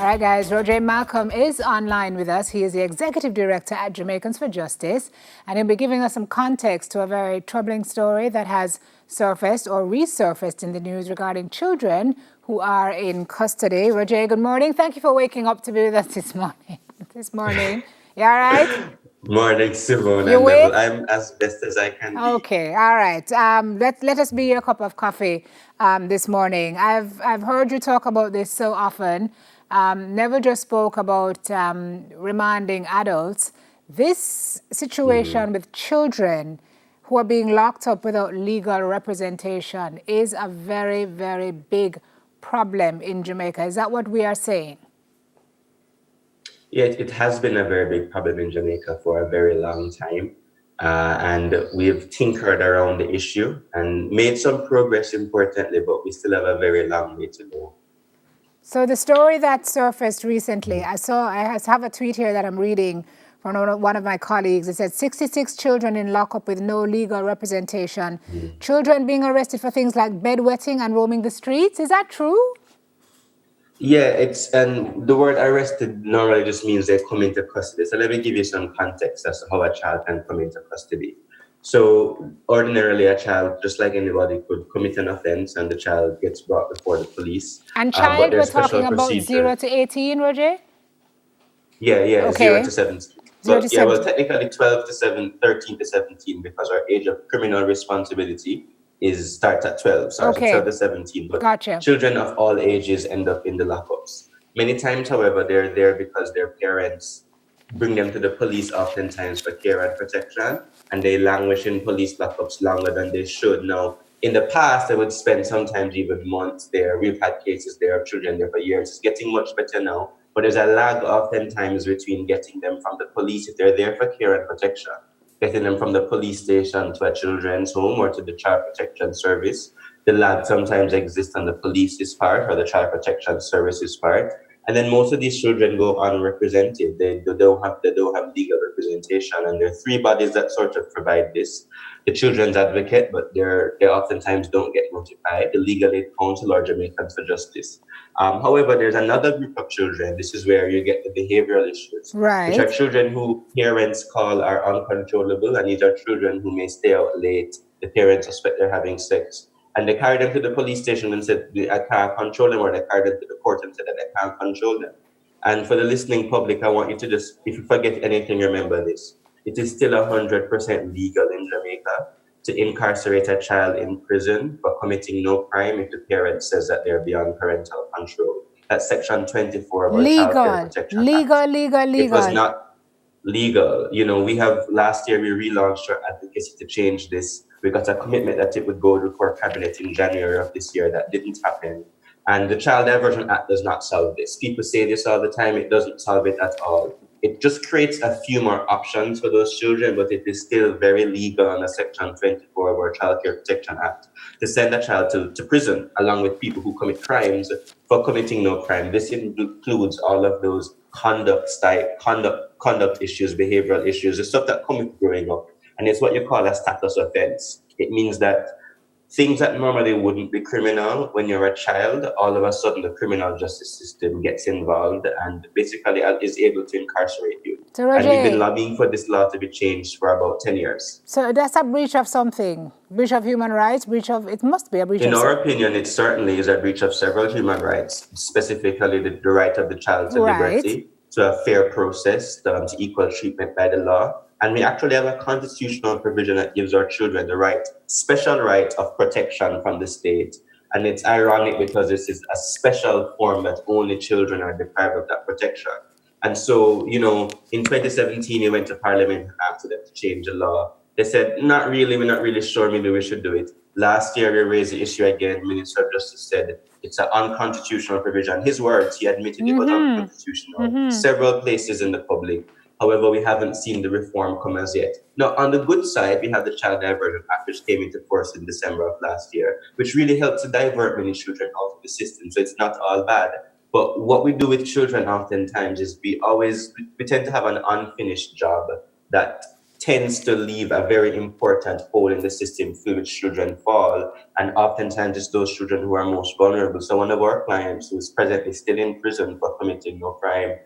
right, guys, Roger Malcolm is online with us. He is the Executive Director at Jamaicans for Justice, and he'll be giving us some context to a very troubling story that has surfaced or resurfaced in the news regarding children who are in custody. Roger, good morning. Thank you for waking up to be with us this morning. You all right? Morning, Simone You and Neville. awake? I'm as best as I can be. Okay, all right. Let us be your cup of coffee this morning. I've heard you talk about this so often. Never just spoke about remanding adults. This situation with children who are being locked up without legal representation is a very, very big problem in Jamaica. Is that what we are saying? Yeah, it has been a very big problem in Jamaica for a very long time. And we've tinkered around the issue and made some progress importantly, but we still have a very long way to go. So the story that surfaced recently, I have a tweet here that I'm reading from one of my colleagues. It said 66 children in lockup with no legal representation. Children being arrested for things like bedwetting and roaming the streets. Is that true? Yeah, and the word arrested normally just means they come into custody. So let me give you some context as to how a child can come into custody. So ordinarily, a child, just like anybody, could commit an offense, and the child gets brought before the police. And But child, we're there's talking special about 0 procedures. to 18, Roger? Yeah, 0 to Okay, 17. 0 But to yeah, well, 17. technically 12 to 7, 13 to 17, because our age of criminal responsibility is starts at 12. Sorry, so 12 Okay, to 17. But gotcha. children of all ages end up in the lockups. Many times, however, they're there because their parents bring them to the police oftentimes for care and protection, and they languish in police lockups longer than they should. Now, in the past, they would spend sometimes even months there. We've had cases there of children there for years. It's getting much better now, but there's a lag oftentimes between getting them from the police if they're there for care and protection, getting them from the police station to a children's home or to the child protection service. The lag sometimes exists on the police's part or the child protection services part. And then most of these children go unrepresented. They don't have legal representation. And there are three bodies that sort of provide this. The Children's Advocate, but they oftentimes don't get notified, the Legal Aid Council or Jamaicans for Justice. However, there's another group of children. This is where you get the behavioral issues, which are Right. children who parents call are uncontrollable, and these are children who may stay out late. The parents suspect they're having sex, and they carry them to the police station and said, I can't control them, or they carry them to the court and said that I can't control them. And for the listening public, I want you to just, if you forget anything, remember this. It is still 100% legal in Jamaica to incarcerate a child in prison for committing no crime if the parent says that they're beyond parental control. That's Section 24 of our Child Care Legal, Protection Act. legal, legal, It was legal. not legal. We have last year we relaunched our advocacy to change this. We got a commitment that it would go before cabinet in January of this year. That didn't happen. And the Child Diversion Act does not solve this. People say this all the time. It doesn't solve it at all. It just creates a few more options for those children, but it is still very legal under Section 24 of our Child Care Protection Act to send a child to prison along with people who commit crimes for committing no crime. This includes all of those conduct issues, behavioral issues, the stuff that comes with growing up. And it's what you call a status offense. It means that things that normally wouldn't be criminal when you're a child, all of a sudden the criminal justice system gets involved and basically is able to incarcerate you. So, And we've been Roger, lobbying for this law to be changed for about 10 years. so that's a breach of something. Breach of human rights, it must be a breach In of our something. opinion, it certainly is a breach of several human rights, specifically the right of the child to Right. liberty, to a fair process, to equal treatment by the law. And we actually have a constitutional provision that gives our children the special right of protection from the state. And it's ironic because this is a special form that only children are deprived of that protection. And so, in 2017, we went to Parliament and asked them to change the law. They said, not really, we're not really sure, maybe we should do it. Last year, we raised the issue again. Minister of Justice said it's an unconstitutional provision. His words, he admitted it was unconstitutional. Several places in the public. However, we haven't seen the reform come as yet. Now, on the good side, we have the Child Diversion Act, which came into force in December of last year, which really helped to divert many children out of the system. So it's not all bad. But what we do with children oftentimes is we tend to have an unfinished job that tends to leave a very important hole in the system through which children fall. And oftentimes it's those children who are most vulnerable. So one of our clients who is presently still in prison for committing no crime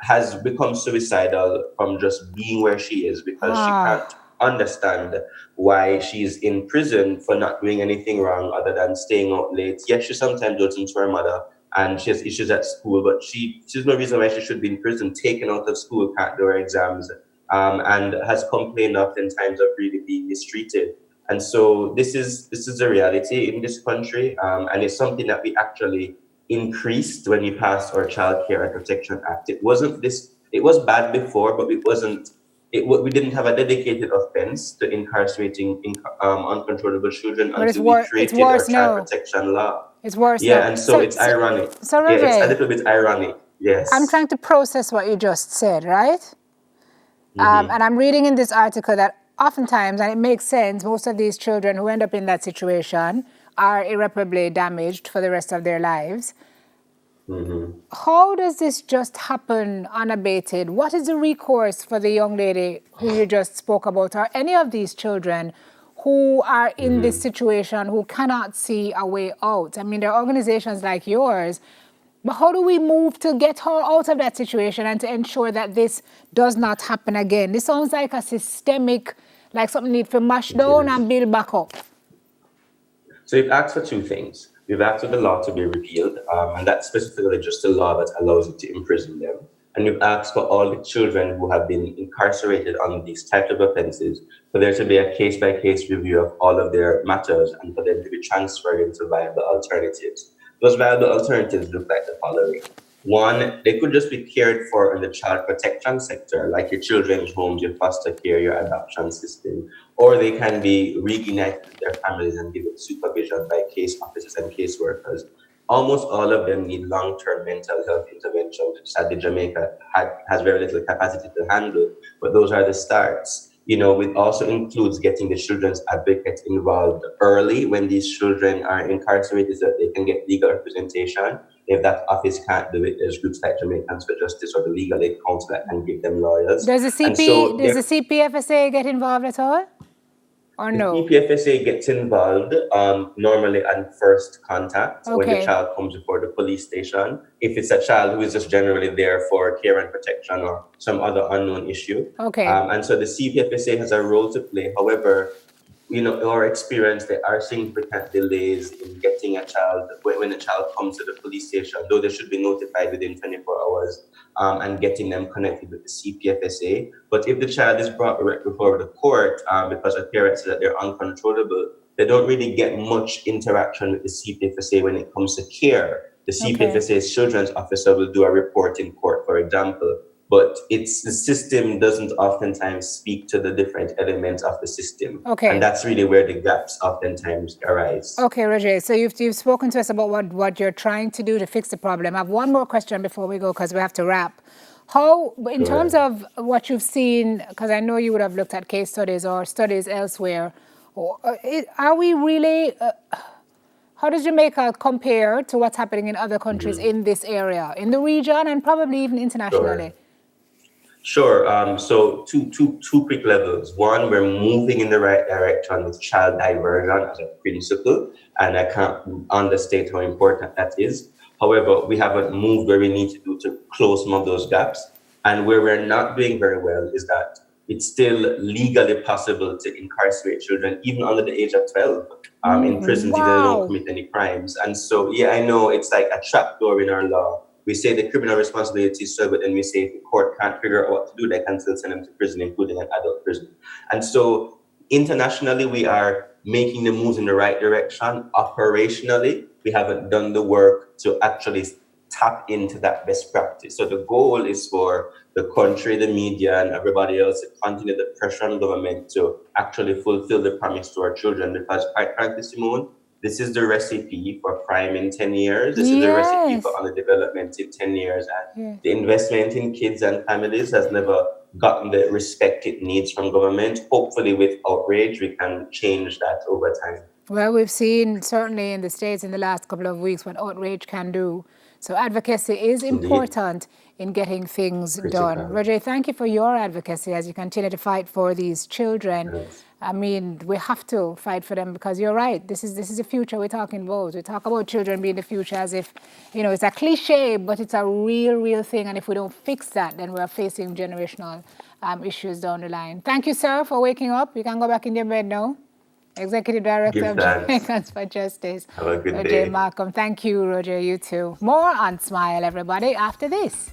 has become suicidal from just being where she is because she can't Ah, understand why she's in prison for not doing anything wrong other than staying out late. Yes, she sometimes goes into her mother and she has issues at school, but she's no reason why she should be in prison, taken out of school, can't do her exams, and has complained oftentimes of really being mistreated. And so this is a reality in this country, and it's something that we actually increased when we passed our Child Care and Protection Act. It wasn't this. It was bad before, but it wasn't. We didn't have a dedicated offense to incarcerating uncontrollable children but until we it's created our worse child now. protection law. It's worse now. Yeah, and so it's ironic. So Yeah, it's a Roger, little bit ironic. I'm Yes. trying to process what you just said, right? Mm-hmm. And I'm reading in this article that oftentimes, and it makes sense, most of these children who end up in that situation are irreparably damaged for the rest of their lives. Mm-hmm. How does this just happen unabated? What is the recourse for the young lady who you just spoke about, or any of these children who are in this Mm-hmm. situation who cannot see a way out? I mean, there are organizations like yours, but how do we move to get her out of that situation and to ensure that this does not happen again? This sounds like a systemic, like something need to mash It down is. and build back up. So we've asked for two things. We've asked for the law to be repealed, and that's specifically just a law that allows you to imprison them. And we've asked for all the children who have been incarcerated on these types of offenses for there to be a case-by-case review of all of their matters and for them to be transferred into viable alternatives. Those viable alternatives look like the following. One, they could just be cared for in the child protection sector, like your children's homes, your foster care, your adoption system, or they can be reunited with their families and given supervision by case officers and caseworkers. Almost all of them need long-term mental health intervention, which sadly Jamaica has very little capacity to handle, but those are the starts. It also includes getting the children's advocate involved early when these children are incarcerated so that they can get legal representation. If that office can't do it, there's groups like Jamaicans for Justice or the Legal Aid Council that can give them lawyers. And so Does the CPFSA get involved at all? Or the no? CPFSA gets involved normally on first contact when the Okay. child comes before the police station. If it's a child who is just generally there for care and protection or some other unknown issue. Okay. And so the CPFSA has a role to play. However, in our experience, there are significant delays in getting a child, when a child comes to the police station, though they should be notified within 24 hours, and getting them connected with the CPFSA. But if the child is brought before the court because a parent says that they're uncontrollable, they don't really get much interaction with the CPFSA when it comes to care. The Okay. CPFSA's children's officer will do a report in court, for example, but the system doesn't oftentimes speak to the different elements of the system. Okay. And that's really where the gaps oftentimes arise. Okay, Roger. So you've spoken to us about what you're trying to do to fix the problem. I have one more question before we go because we have to wrap. How, in terms Sure. of what you've seen, because I know you would have looked at case studies or studies elsewhere, are we really? How does Jamaica compare to what's happening in other countries in this area, in the region, and probably even internationally? Sure. Sure. So two quick levels. One, we're moving in the right direction with child diversion as a principle, and I can't understate how important that is. However, we haven't moved where we need to do to close some of those gaps. And where we're not doing very well is that it's still legally possible to incarcerate children, even under the age of 12, in prisons, even though they don't Wow. commit any crimes. And so, yeah, I know it's like a trapdoor in our law. We say the criminal responsibility is so, but then we say if the court can't figure out what to do, they can still send them to prison, including an adult prison. And so internationally, we are making the moves in the right direction. Operationally, we haven't done the work to actually tap into that best practice. So the goal is for the country, the media, and everybody else to continue the pressure on government to actually fulfill the promise to our children. Because quite frankly, Simone, this is the recipe for crime in 10 years. This is the recipe for Yes. underdevelopment in 10 years. And Yes. the investment in kids and families has never gotten the respect it needs from government. Hopefully, with outrage, we can change that over time. Well, we've seen certainly in the States in the last couple of weeks what outrage can do. So advocacy is Indeed. important in getting things done. Critical. Roger, thank you for your advocacy as you continue to fight for these children. Yes. I mean, we have to fight for them because you're right. This is the future we're talking about. We talk about children being the future as if, it's a cliche, but it's a real thing. And if we don't fix that, then we're facing generational issues down the line. Thank you, sir, for waking up. You can go back in your bed now. Executive Director Give of thanks. Jamaicans for Justice. Have a good Roger day. Malcolm. Thank you, Roger. You too. More on Smile, everybody, after this.